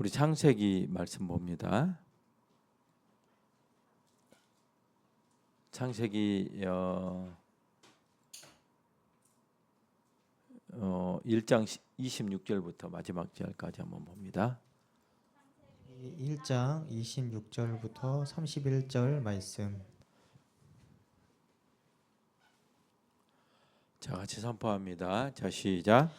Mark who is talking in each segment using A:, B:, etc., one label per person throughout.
A: 우리 창세기 말씀 봅니다. 창세기 1장 26절부터 마지막 절까지 한번 봅니다.
B: 1장 26절부터 31절 말씀.
A: 자, 같이 선포합니다. 자, 시작.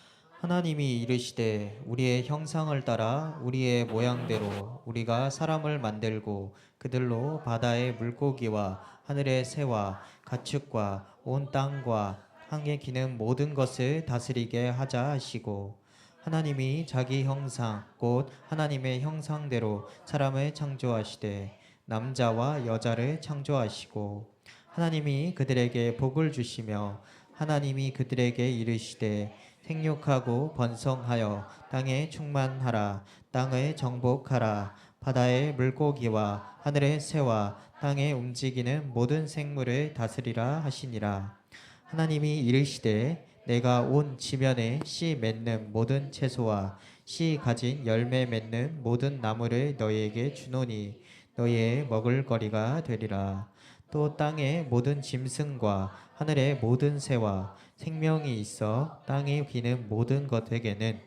B: 하나님이 이르시되 우리의 형상을 따라 우리의 모양대로 우리가 사람을 만들고 그들로 바다의 물고기와 하늘의 새와 가축과 온 땅과 항에 기는 모든 것을 다스리게 하자 하시고, 하나님이 자기 형상 곧 하나님의 형상대로 사람을 창조하시되 남자와 여자를 창조하시고, 하나님이 그들에게 복을 주시며 하나님이 그들에게 이르시되 생육하고 번성하여 땅에 충만하라. 땅을 정복하라. 바다의 물고기와 하늘의 새와 땅에 움직이는 모든 생물을 다스리라 하시니라. 하나님이 이르시되 내가 온 지면에 씨 맺는 모든 채소와 씨 가진 열매 맺는 모든 나무를 너희에게 주노니 너희의 먹을 거리가 되리라. 또 땅의 모든 짐승과 하늘의 모든 새와 생명이 있어 땅에 기는 모든 것에게는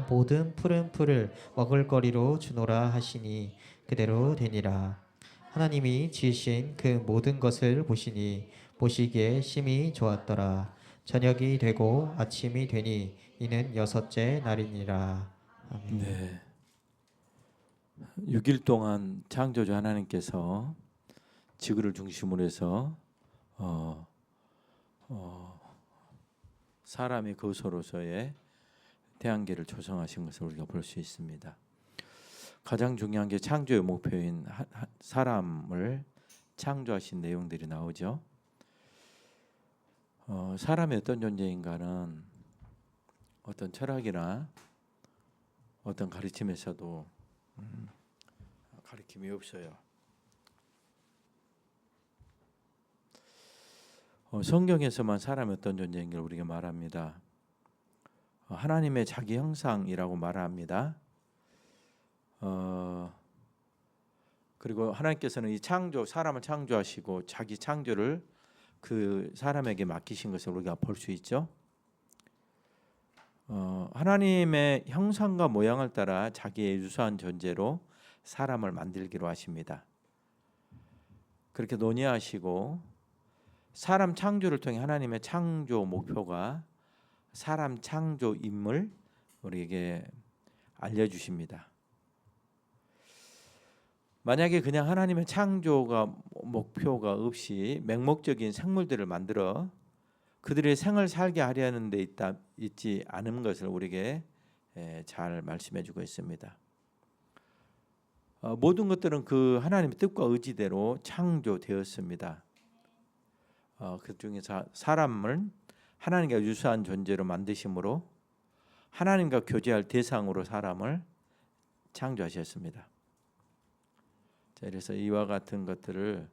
B: 모든 푸른 풀을 먹을거리로 주노라 하시니 그대로 되니라. 하나님이 지으신 그 모든 것을 보시니 보시기에 심히 좋았더라. 저녁이 되고 아침이 되니 이는 여섯째 날이니라. 아멘.
A: 네. 6일 동안 창조주 하나님께서 지구를 중심으로 해서 사람의 거소로서의 태양계를 조성하신 것을 우리가 볼 수 있습니다. 가장 중요한 게 창조의 목표인 사람을 창조하신 내용들이 나오죠. 사람이 어떤 존재인가는 어떤 철학이나 어떤 가르침에서도 가르침이 없어요. 성경에서만 사람이 어떤 존재인가를 우리가 말합니다. 하나님의 자기 형상이라고 말합니다. 그리고 하나님께서는 이 사람을 창조하시고 자기 창조를 그 사람에게 맡기신 것을 우리가 볼 수 있죠. 하나님의 형상과 모양을 따라 자기의 유사한 존재로 사람을 만들기로 하십니다. 그렇게 논의하시고 사람 창조를 통해 하나님의 창조 목표가 사람 창조임을 우리에게 알려주십니다. 만약에 그냥 하나님의 창조가 목표가 없이 맹목적인 생물들을 만들어 그들의 생을 살게 하려는 데 있지 않은 것을 우리에게 잘 말씀해주고 있습니다. 모든 것들은 그 하나님의 뜻과 의지대로 창조되었습니다. 그 중에서 사람을 하나님과 유사한 존재로 만드심으로 하나님과 교제할 대상으로 사람을 창조하셨습니다. 그래서 이와 같은 것들을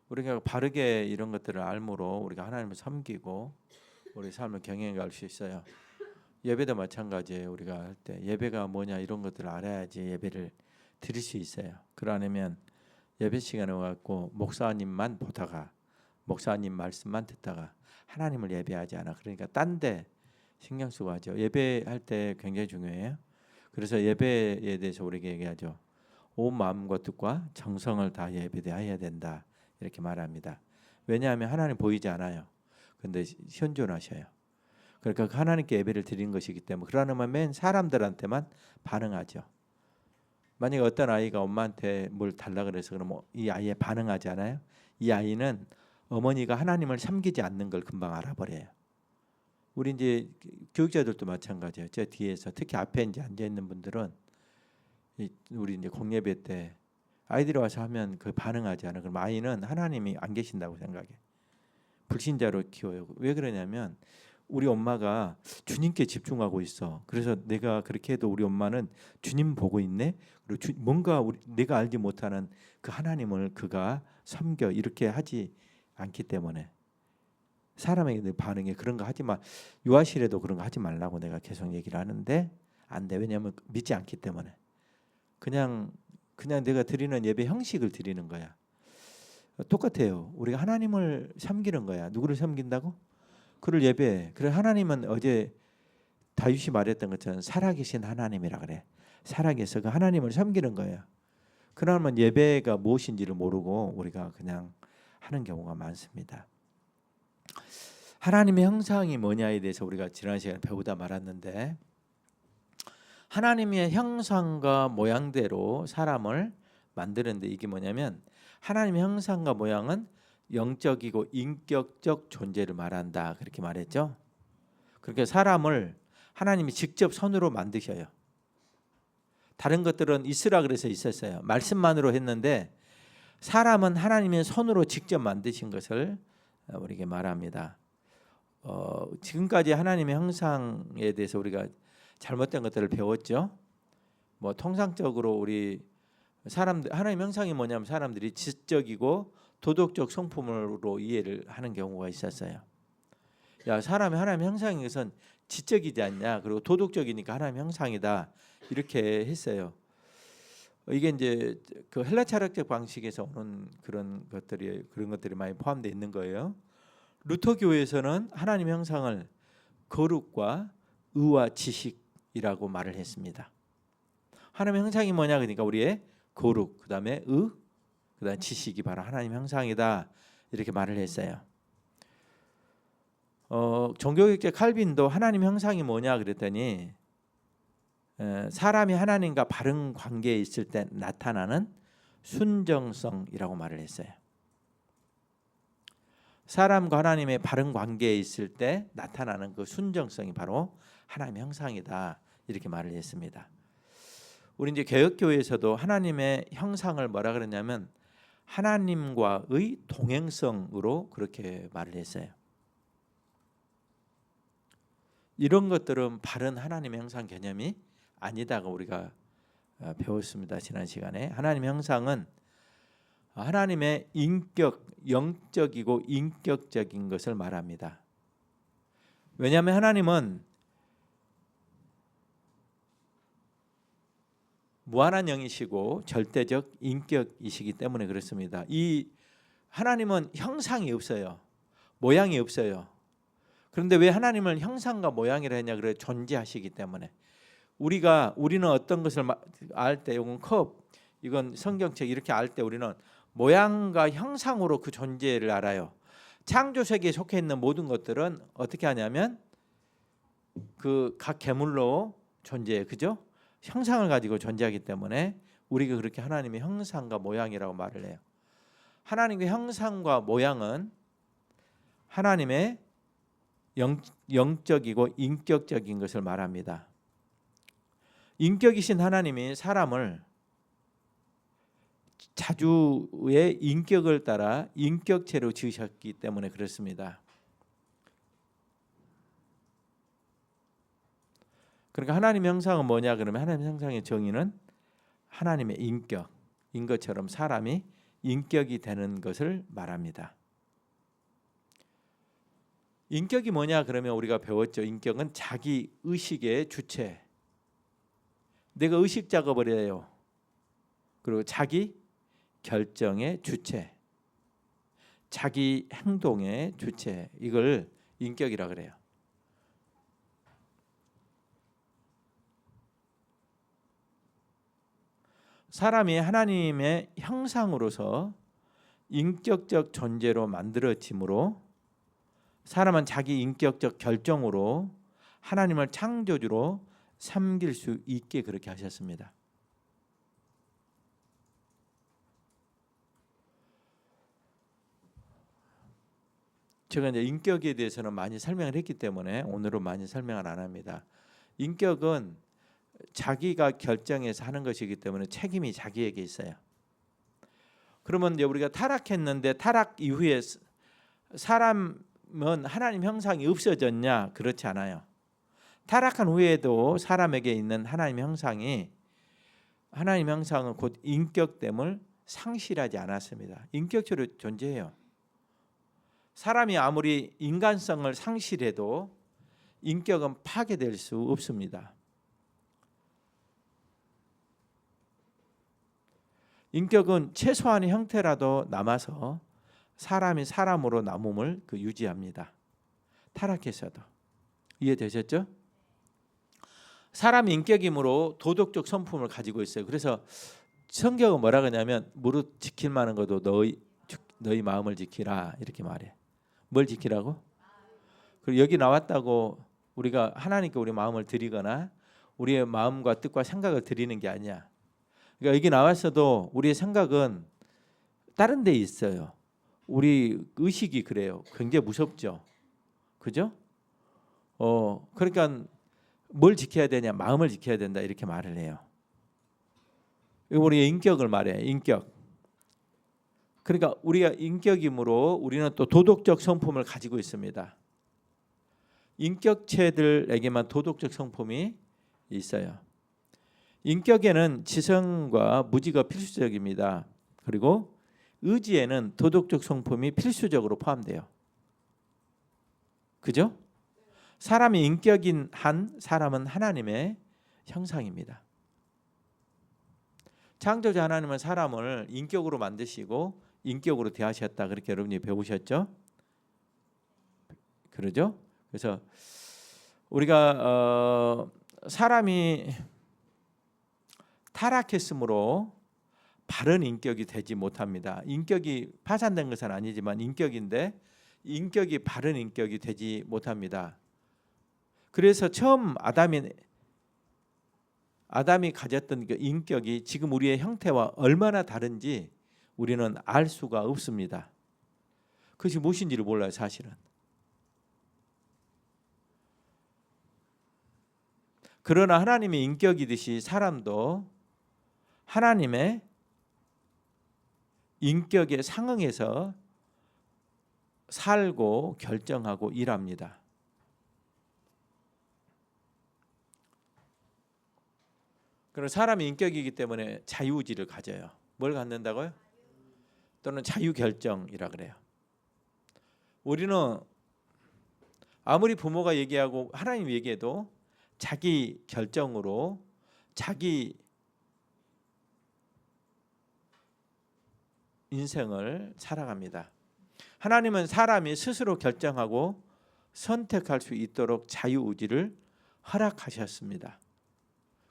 A: 우리가 바르게 이런 것들을 알므로 우리가 하나님을 섬기고 우리 삶을 경영해 갈 수 있어요. 예배도 마찬가지예요. 우리가 할 때 예배가 뭐냐 이런 것들을 알아야지 예배를 드릴 수 있어요. 그러려면 예배 시간에 와갖고 목사님만 보다가 목사님 말씀만 듣다가 하나님을 예배하지 않아. 그러니까 딴 데 신경 쓰고 하죠. 예배할 때 굉장히 중요해요. 그래서 예배에 대해서 우리에게 얘기하죠. 온 마음과 뜻과 정성을 다 예배해야 된다. 이렇게 말합니다. 왜냐하면 하나님 보이지 않아요. 근데 현존하셔요. 그러니까 하나님께 예배를 드리는 것이기 때문에 그러면 맨 사람들한테만 반응하죠. 만약에 어떤 아이가 엄마한테 뭘 달라 그래서 그러면 이 아이에 반응하지 않아요? 이 아이는 어머니가 하나님을 섬기지 않는 걸 금방 알아버려요. 우리 이제 교육자들도 마찬가지예요. 저 뒤에서 특히 앞에 이제 앉아 있는 분들은 우리 이제 공예배 때 아이들이 와서 하면 그 반응하지 않아. 그럼 아이는 하나님이 안 계신다고 생각해. 불신자로 키워요. 왜 그러냐면 우리 엄마가 주님께 집중하고 있어. 그래서 내가 그렇게 해도 우리 엄마는 주님 보고 있네. 그리고 뭔가 내가 알지 못하는 그 하나님을 그가 섬겨 이렇게 하지 않기 때문에 사람에게 반응에 그런 거 하지 마. 유아실에도 그런 거 하지 말라고 내가 계속 얘기를 하는데 안 돼. 왜냐하면 믿지 않기 때문에. 그냥 내가 드리는 예배 형식을 드리는 거야. 똑같아요. 우리가 하나님을 섬기는 거야. 누구를 섬긴다고? 그를 예배해. 그래 하나님은 어제 다윗이 말했던 것처럼 살아계신 하나님이라 그래. 살아계서 그 하나님을 섬기는 거예요. 그러면 예배가 무엇인지를 모르고 우리가 그냥 하는 경우가 많습니다. 하나님의 형상이 뭐냐에 대해서 우리가 지난 시간에 배우다 말았는데, 하나님의 형상과 모양대로 사람을 만드는데 이게 뭐냐면, 하나님의 형상과 모양은 영적이고 인격적 존재를 말한다, 그렇게 말했죠. 그렇게 사람을 하나님이 직접 손으로 만드셔요. 다른 것들은 있으라 그래서 있었어요. 말씀만으로 했는데 사람은 하나님의 손으로 직접 만드신 것을 우리에게 말합니다. 지금까지 하나님의 형상에 대해서 우리가 잘못된 것들을 배웠죠. 뭐 통상적으로 우리 사람들 하나님의 형상이 뭐냐면 사람들이 지적이고 도덕적 성품으로 이해를 하는 경우가 있었어요. 야, 사람이 하나님의 형상인 것은 지적이지 않냐, 그리고 도덕적이니까 하나님의 형상이다, 이렇게 했어요. 이게 이제 그 헬라 철학적 방식에서 오는 그런 것들이 많이 포함되어 있는 거예요. 루터 교회에서는 하나님의 형상을 거룩과 의와 지식이라고 말을 했습니다. 하나님의 형상이 뭐냐, 그러니까 우리의 거룩, 그다음에 의, 그다음에 지식이 바로 하나님의 형상이다, 이렇게 말을 했어요. 종교개혁자 칼빈도 하나님의 형상이 뭐냐 그랬더니 사람이 하나님과 바른 관계에 있을 때 나타나는 순정성이라고 말을 했어요. 사람과 하나님의 바른 관계에 있을 때 나타나는 그 순정성이 바로 하나님의 형상이다, 이렇게 말을 했습니다. 우리 이제 개혁교회에서도 하나님의 형상을 뭐라 그랬냐면 하나님과의 동행성으로 그렇게 말을 했어요. 이런 것들은 바른 하나님의 형상 개념이 아니다가 우리가 배웠습니다, 지난 시간에. 하나님의 형상은 하나님의 인격, 영적이고 인격적인 것을 말합니다. 왜냐하면 하나님은 무한한 영이시고 절대적 인격이시기 때문에 그렇습니다. 이 하나님은 형상이 없어요. 모양이 없어요. 그런데 왜 하나님을 형상과 모양이라 했냐? 그래, 존재하시기 때문에. 우리는 어떤 것을 알 때, 이건 컵, 이건 성경책 이렇게 알 때 우리는 모양과 형상으로 그 존재를 알아요. 창조 세계에 속해 있는 모든 것들은 어떻게 하냐면 그 각 계물로 존재해, 그죠? 형상을 가지고 존재하기 때문에 우리가 그렇게 하나님의 형상과 모양이라고 말을 해요. 하나님의 형상과 모양은 하나님의 영적이고 인격적인 것을 말합니다. 인격이신 하나님이 사람을 자주의 인격을 따라 인격체로 지으셨기 때문에 그렇습니다. 그러니까 하나님의 형상은 뭐냐 그러면 하나님의 형상의 정의는 하나님의 인격인 것처럼 사람이 인격이 되는 것을 말합니다. 인격이 뭐냐 그러면 우리가 배웠죠. 인격은 자기 의식의 주체. 내가 의식 작업을 해요. 그리고 자기 결정의 주체, 자기 행동의 주체, 이걸 인격이라 그래요. 사람이 하나님의 형상으로서 인격적 존재로 만들어짐으로 사람은 자기 인격적 결정으로 하나님을 창조주로 섬길 수 있게 그렇게 하셨습니다. 제가 이제 인격에 대해서는 많이 설명을 했기 때문에 오늘은 많이 설명을 안 합니다. 인격은 자기가 결정해서 하는 것이기 때문에 책임이 자기에게 있어요. 그러면 이제 우리가 타락했는데 타락 이후에 사람은 하나님 형상이 없어졌냐? 그렇지 않아요. 타락한 후에도 사람에게 있는 하나님 형상이, 하나님 형상은 곧 인격됨을 상실하지 않았습니다. 인격체로 존재해요. 사람이 아무리 인간성을 상실해도 인격은 파괴될 수 없습니다. 인격은 최소한의 형태라도 남아서 사람이 사람으로 남음을 유지합니다. 타락해서도. 이해되셨죠? 사람이 인격이므로 도덕적 성품을 가지고 있어요. 그래서 성경은 뭐라 그러냐면 무릇 지킬 만한 것도 너희 마음을 지키라 이렇게 말해. 뭘 지키라고? 그리고 여기 나왔다고 우리가 하나님께 우리 마음을 드리거나 우리의 마음과 뜻과 생각을 드리는 게 아니야. 그러니까 여기 나왔어도 우리의 생각은 다른 데 있어요. 우리 의식이 그래요. 굉장히 무섭죠. 그죠? 그러니까 뭘 지켜야 되냐? 마음을 지켜야 된다 이렇게 말을 해요. 이거 우리의 인격을 말해. 인격. 그러니까 우리가 인격이므로 우리는 또 도덕적 성품을 가지고 있습니다. 인격체들에게만 도덕적 성품이 있어요. 인격에는 지성과 무지가 필수적입니다. 그리고 의지에는 도덕적 성품이 필수적으로 포함돼요. 그죠? 사람이 인격인 한 사람은 하나님의 형상입니다. 창조자 하나님은 사람을 인격으로 만드시고 인격으로 대하셨다. 그렇게 여러분이 배우셨죠? 그러죠? 그래서 우리가 사람이 타락했으므로 바른 인격이 되지 못합니다. 인격이 파산된 것은 아니지만 인격인데 인격이 바른 인격이 되지 못합니다. 그래서 처음 아담이 가졌던 그 인격이 지금 우리의 형태와 얼마나 다른지 우리는 알 수가 없습니다. 그것이 무엇인지를 몰라요, 사실은. 그러나 하나님의 인격이듯이 사람도 하나님의 인격에 상응해서 살고 결정하고 일합니다. 그럼 사람이 인격이기 때문에 자유의지를 가져요. 뭘 갖는다고요? 또는 자유결정이라 그래요. 우리는 아무리 부모가 얘기하고 하나님 얘기해도 자기 결정으로 자기 인생을 살아갑니다. 하나님은 사람이 스스로 결정하고 선택할 수 있도록 자유의지를 허락하셨습니다.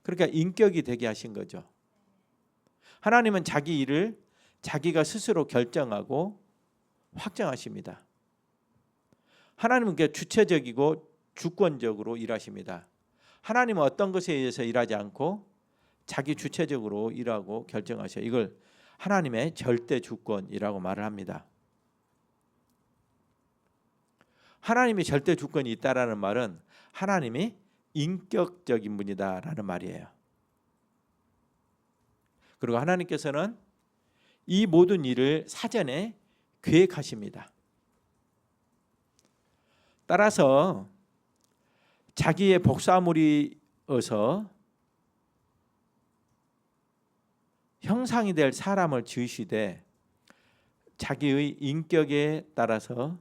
A: 그러니까 인격이 되게 하신 거죠. 하나님은 자기 일을 자기가 스스로 결정하고 확정하십니다. 하나님은 주체적이고 주권적으로 일하십니다. 하나님은 어떤 것에 의해서 일하지 않고 자기 주체적으로 일하고 결정하셔. 이걸 하나님의 절대 주권이라고 말을 합니다. 하나님이 절대 주권이 있다라는 말은 하나님이 인격적인 분이다라는 말이에요. 그리고 하나님께서는 이 모든 일을 사전에 계획하십니다. 따라서 자기의 복사물이어서 형상이 될 사람을 지으시되 자기의 인격에 따라서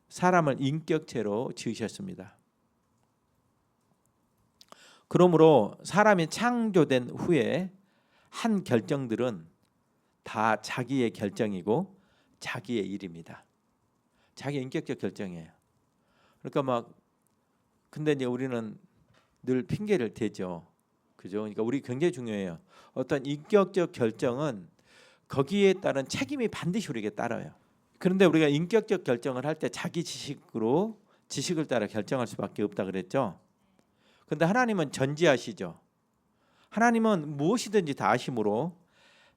A: 사람을 인격체로 지으셨습니다. 그러므로 사람이 창조된 후에 한 결정들은 다 자기의 결정이고 자기의 일입니다. 자기 인격적 결정이에요. 그러니까 근데 이제 우리는 늘 핑계를 대죠. 그죠? 그러니까 우리 굉장히 중요해요. 어떤 인격적 결정은 거기에 따른 책임이 반드시 우리에게 따라요. 그런데 우리가 인격적 결정을 할 때 자기 지식을 따라 결정할 수밖에 없다 그랬죠. 그런데 하나님은 전지하시죠. 하나님은 무엇이든지 다 아심으로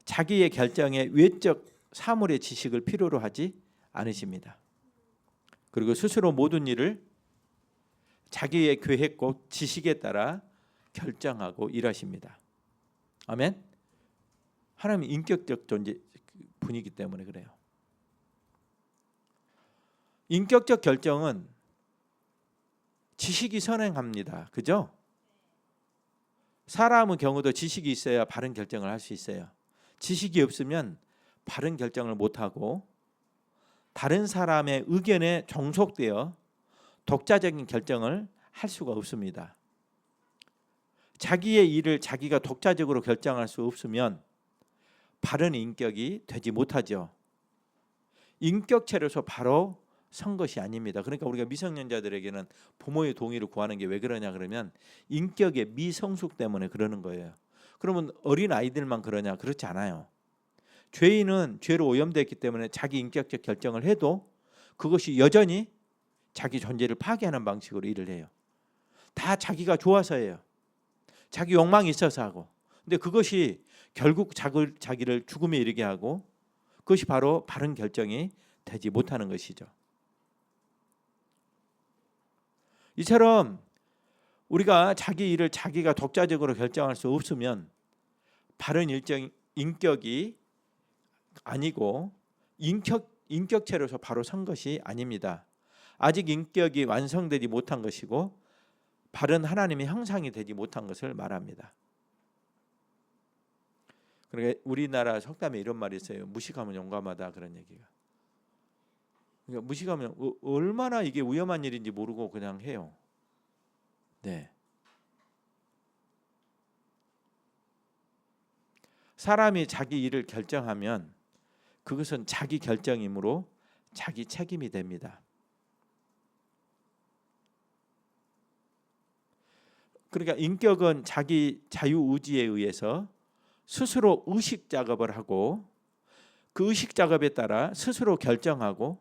A: 자기의 결정에 외적 사물의 지식을 필요로 하지 않으십니다. 그리고 스스로 모든 일을 자기의 계획과 지식에 따라 결정하고 일하십니다. 아멘. 하나님은 인격적 존재 분이기 때문에 그래요. 인격적 결정은 지식이 선행합니다. 그죠? 사람의 경우도 지식이 있어야 바른 결정을 할 수 있어요. 지식이 없으면 바른 결정을 못하고 다른 사람의 의견에 종속되어 독자적인 결정을 할 수가 없습니다. 자기의 일을 자기가 독자적으로 결정할 수 없으면 바른 인격이 되지 못하죠. 인격체로서 바로 선 것이 아닙니다. 그러니까 우리가 미성년자들에게는 부모의 동의를 구하는 게 왜 그러냐 그러면 인격의 미성숙 때문에 그러는 거예요. 그러면 어린 아이들만 그러냐? 그렇지 않아요. 죄인은 죄로 오염됐기 때문에 자기 인격적 결정을 해도 그것이 여전히 자기 존재를 파괴하는 방식으로 일을 해요. 다 자기가 좋아서예요. 자기 욕망이 있어서 하고. 근데 그것이 결국 자기를 죽음에 이르게 하고 그것이 바로 바른 결정이 되지 못하는 것이죠. 이처럼 우리가 자기 일을 자기가 독자적으로 결정할 수 없으면 바른 인격이 아니고 인격체로서 바로 선 것이 아닙니다. 아직 인격이 완성되지 못한 것이고 바른 하나님의 형상이 되지 못한 것을 말합니다. 그러니까 우리나라 속담에 이런 말이 있어요. 무식하면 용감하다, 그런 얘기가. 그러니까 무식하면 얼마나 이게 위험한 일인지 모르고 그냥 해요. 네. 사람이 자기 일을 결정하면 그것은 자기 결정이므로 자기 책임이 됩니다. 그러니까 인격은 자기 자유의지에 의해서 스스로 의식 작업을 하고 그 의식 작업에 따라 스스로 결정하고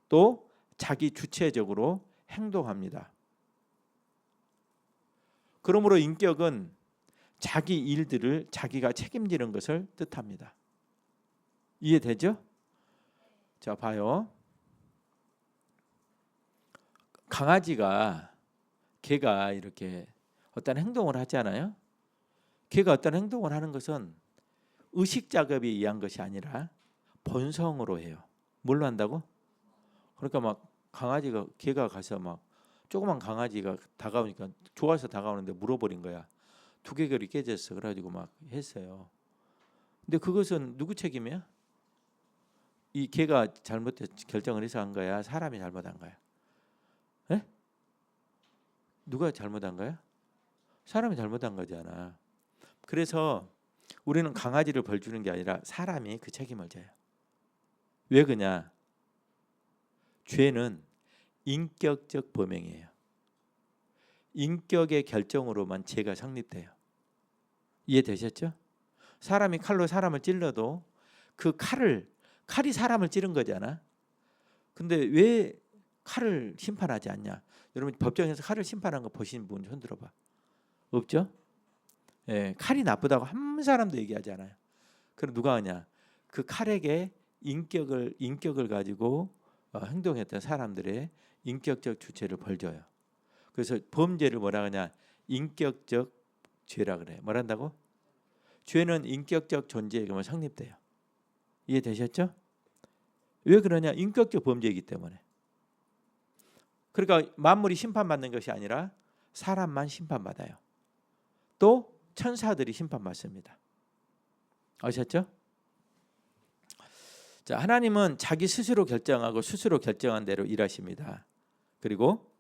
A: 또 자기 주체적으로 행동합니다. 그러므로 인격은 자기 일들을 자기가 책임지는 것을 뜻합니다. 이해되죠? 자, 봐요. 강아지가 개가 이렇게 어떤 행동을 하잖아요. 개가 어떤 행동을 하는 것은 의식 작업에 의한 것이 아니라 본성으로 해요. 뭘로 한다고? 그러니까 막 개가 가서 막 조그만 강아지가 다가오니까 좋아서 다가오는데 물어버린 거야. 두개골이 깨졌어. 그래가지고 막 했어요. 근데 그것은 누구 책임이야? 이 개가 결정을 해서 한 거야? 사람이 잘못한 거야? 에? 누가 잘못한 거야? 사람이 잘못한 거잖아. 그래서 우리는 강아지를 벌 주는 게 아니라 사람이 그 책임을 져요. 왜 그러냐? 죄는 인격적 범행이에요. 인격의 결정으로만 죄가 성립돼요. 이해되셨죠? 사람이 칼로 사람을 찔러도 그 칼이 사람을 찌른 거잖아. 근데 왜 칼을 심판하지 않냐? 여러분 법정에서 칼을 심판한 거 보신 분 손 들어봐. 없죠? 예, 칼이 나쁘다고 한 사람도 얘기하지 않아요. 그럼 누가 하냐? 그 칼에게 인격을 가지고 행동했던 사람들의 인격적 주체를 벌줘요. 그래서 범죄를 뭐라 하냐? 인격적 죄라 그래요. 뭐란다고? 죄는 인격적 존재에 의하면 성립돼요. 이해되셨죠? 왜 그러냐? 인격적 범죄이기 때문에. 그러니까 만물이 심판받는 것이 아니라 사람만 심판받아요. 또 천사들이 심판받습니다. 아셨죠? 자, 하나님은 자기 스스로 결정하고 스스로 결정한 대로 일하십니다. 그리고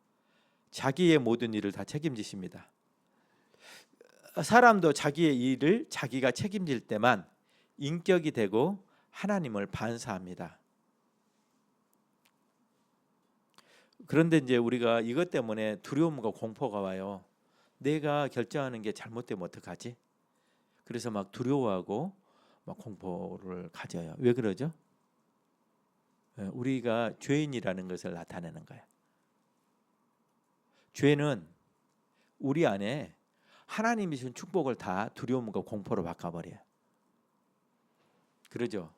A: 자기의 모든 일을 다 책임지십니다. 사람도 자기의 일을 자기가 책임질 때만 인격이 되고 하나님을 반사합니다. 그런데 이제 우리가 이것 때문에 두려움과 공포가 와요. 내가 결정하는 게 잘못되면 어떡하지? 그래서 막 두려워하고 막 공포를 가져요. 왜 그러죠? 우리가 죄인이라는 것을 나타내는 거예요. 죄는 우리 안에 하나님이 주신 축복을 다 두려움과 공포로 바꿔버려요. 그러죠?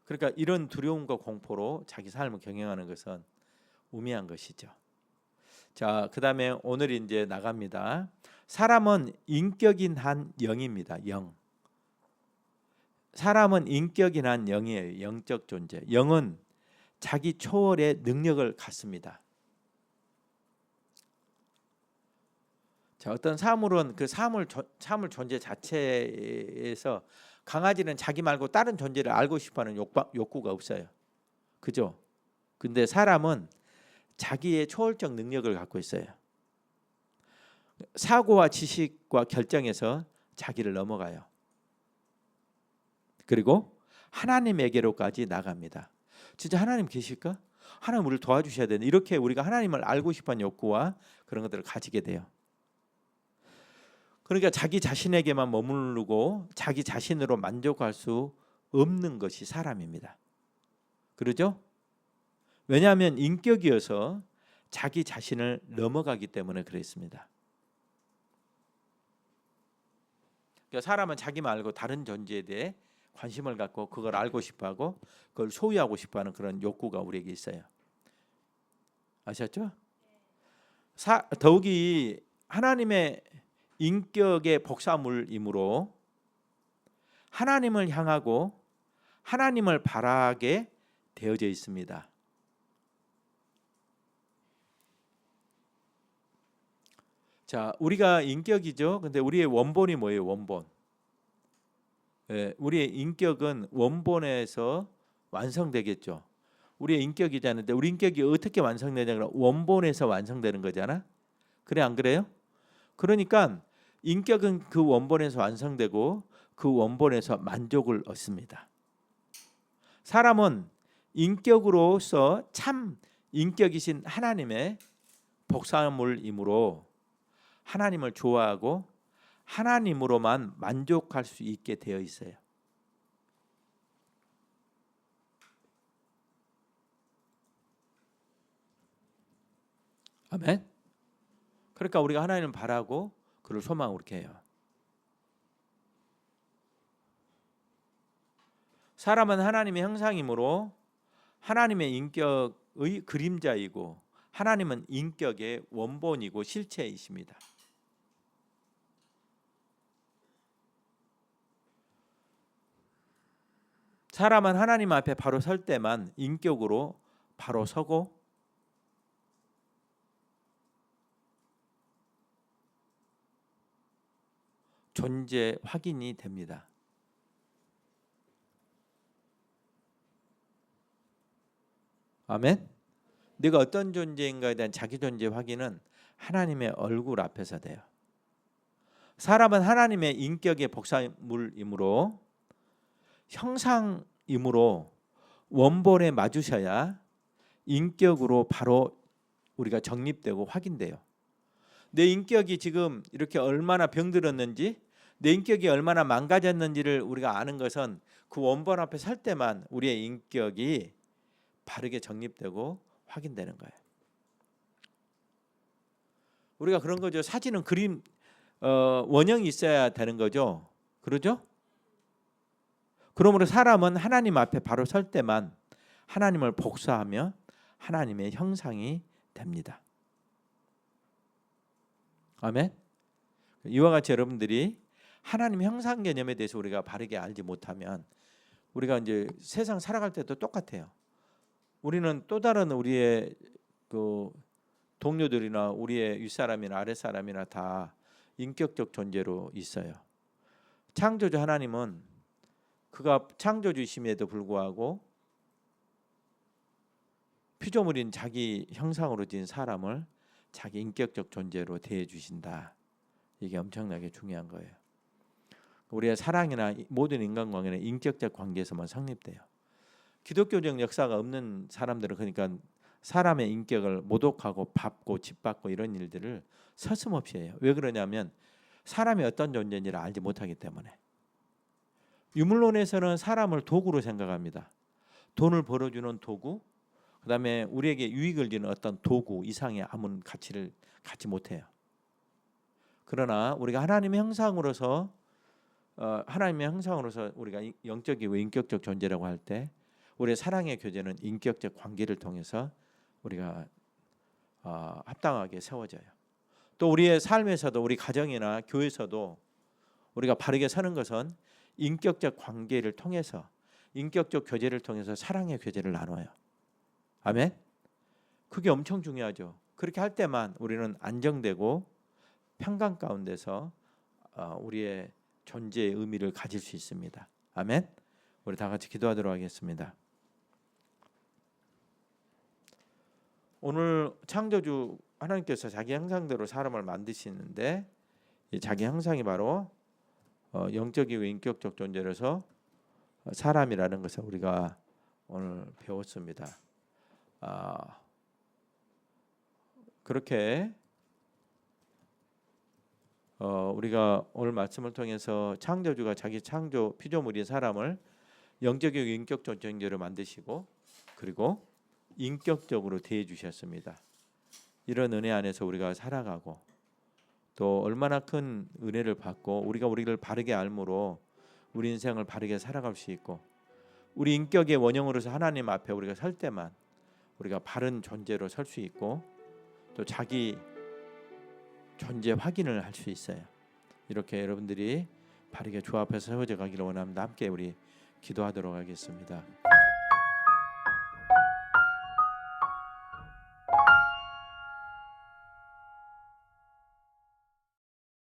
A: 그러니까 이런 두려움과 공포로 자기 삶을 경영하는 것은 우매한 것이죠. 자, 그다음에 오늘 이제 나갑니다. 사람은 인격인 한 영입니다. 영. 사람은 인격인 한 영이에요. 영적 존재. 영은 자기 초월의 능력을 갖습니다. 자, 어떤 사물은 그 사물 존재 자체에서 강아지는 자기 말고 다른 존재를 알고 싶어하는 욕구가 없어요. 그죠? 근데 사람은 자기의 초월적 능력을 갖고 있어요. 사고와 지식과 결정에서 자기를 넘어가요. 그리고 하나님에게로까지 나갑니다. 진짜 하나님 계실까? 하나님 우리를 도와주셔야 되는, 이렇게 우리가 하나님을 알고 싶어하는 욕구와 그런 것들을 가지게 돼요. 그러니까 자기 자신에게만 머무르고 자기 자신으로 만족할 수 없는 것이 사람입니다. 그러죠? 왜냐하면 인격이어서 자기 자신을 넘어가기 때문에 그랬습니다. 그러니까 사람은 자기 말고 다른 존재에 대해 관심을 갖고 그걸 알고 싶어하고 그걸 소유하고 싶어하는 그런 욕구가 우리에게 있어요. 아셨죠? 더욱이 하나님의 인격의 복사물이므로 하나님을 향하고 하나님을 바라게 되어져 있습니다. 자, 우리가 인격이죠. 근데 우리의 원본이 뭐예요? 원본. 우리의 인격은 원본에서 완성되겠죠. 우리의 인격이잖아요. 우리 인격이 어떻게 완성되냐? 원본에서 완성되는 거잖아. 그래 안 그래요? 그러니까 인격은 그 원본에서 완성되고 그 원본에서 만족을 얻습니다. 사람은 인격으로서 참 인격이신 하나님의 복사물이므로 하나님을 좋아하고 하나님으로만 만족할 수 있게 되어 있어요. 아멘. 그러니까 우리가 하나님을 바라고 그를 소망으로 이렇게 해요. 사람은 하나님의 형상이므로 하나님의 인격의 그림자이고 하나님은 인격의 원본이고 실체이십니다. 사람은 하나님 앞에 바로 설 때만 인격으로 바로 서고 존재 확인이 됩니다. 아멘. 내가 어떤 존재인가에 대한 자기 존재 확인은 하나님의 얼굴 앞에서 돼요. 사람은 하나님의 인격의 복사물이므로 형상이므로 원본에 맞으셔야 인격으로 바로 우리가 정립되고 확인돼요. 내 인격이 지금 이렇게 얼마나 병들었는지, 내 인격이 얼마나 망가졌는지를 우리가 아는 것은 그 원본 앞에 설 때만 우리의 인격이 바르게 정립되고 확인되는 거예요. 우리가 그런 거죠. 사진은 그림 원형이 있어야 되는 거죠. 그러죠? 그러므로 사람은 하나님 앞에 바로 설 때만 하나님을 복사하며 하나님의 형상이 됩니다. 아멘. 이와 같이 여러분들이 하나님 형상 개념에 대해서 우리가 바르게 알지 못하면 우리가 이제 세상 살아갈 때도 똑같아요. 우리는 또 다른 우리의 그 동료들이나 우리의 윗사람이나 아랫사람이나 다 인격적 존재로 있어요. 창조주 하나님은 그가 창조주이심에도 불구하고 피조물인 자기 형상으로 지은 사람을 자기 인격적 존재로 대해 주신다. 이게 엄청나게 중요한 거예요. 우리의 사랑이나 모든 인간관계는 인격적 관계에서만 성립돼요. 기독교적 역사가 없는 사람들은 그러니까 사람의 인격을 모독하고 밟고 짓밟고 이런 일들을 서슴없이 해요. 왜 그러냐면 사람이 어떤 존재인지를 알지 못하기 때문에. 유물론에서는 사람을 도구로 생각합니다. 돈을 벌어주는 도구, 그다음에 우리에게 유익을 주는 어떤 도구 이상의 아무 가치를 갖지 못해요. 그러나 우리가 하나님의 형상으로서 우리가 영적이고 인격적 존재라고 할 때 우리의 사랑의 교제는 인격적 관계를 통해서 우리가 합당하게 세워져요. 또 우리의 삶에서도 우리 가정이나 교회에서도 우리가 바르게 서는 것은 인격적 관계를 통해서 인격적 교제를 통해서 사랑의 교제를 나눠요. 아멘. 그게 엄청 중요하죠. 그렇게 할 때만 우리는 안정되고 평강 가운데서 우리의 존재의 의미를 가질 수 있습니다. 아멘. 우리 다 같이 기도하도록 하겠습니다. 오늘 창조주 하나님께서 자기 형상대로 사람을 만드시는데 이 자기 형상이 바로 영적이고 인격적 존재로서 사람이라는 것을 우리가 오늘 배웠습니다. 그렇게 우리가 오늘 말씀을 통해서 창조주가 자기 창조 피조물인 사람을 영적이고 인격적 존재로 만드시고 그리고 인격적으로 대해 주셨습니다. 이런 은혜 안에서 우리가 살아가고 또 얼마나 큰 은혜를 받고 우리가 우리를 바르게 알므로 우리 인생을 바르게 살아갈 수 있고 우리 인격의 원형으로서 하나님 앞에 우리가 설 때만 우리가 바른 존재로 설 수 있고 또 자기 존재 확인을 할 수 있어요. 이렇게 여러분들이 바르게 주 앞에서 세워져 가기를 원합니다. 함께 우리 기도하도록 하겠습니다.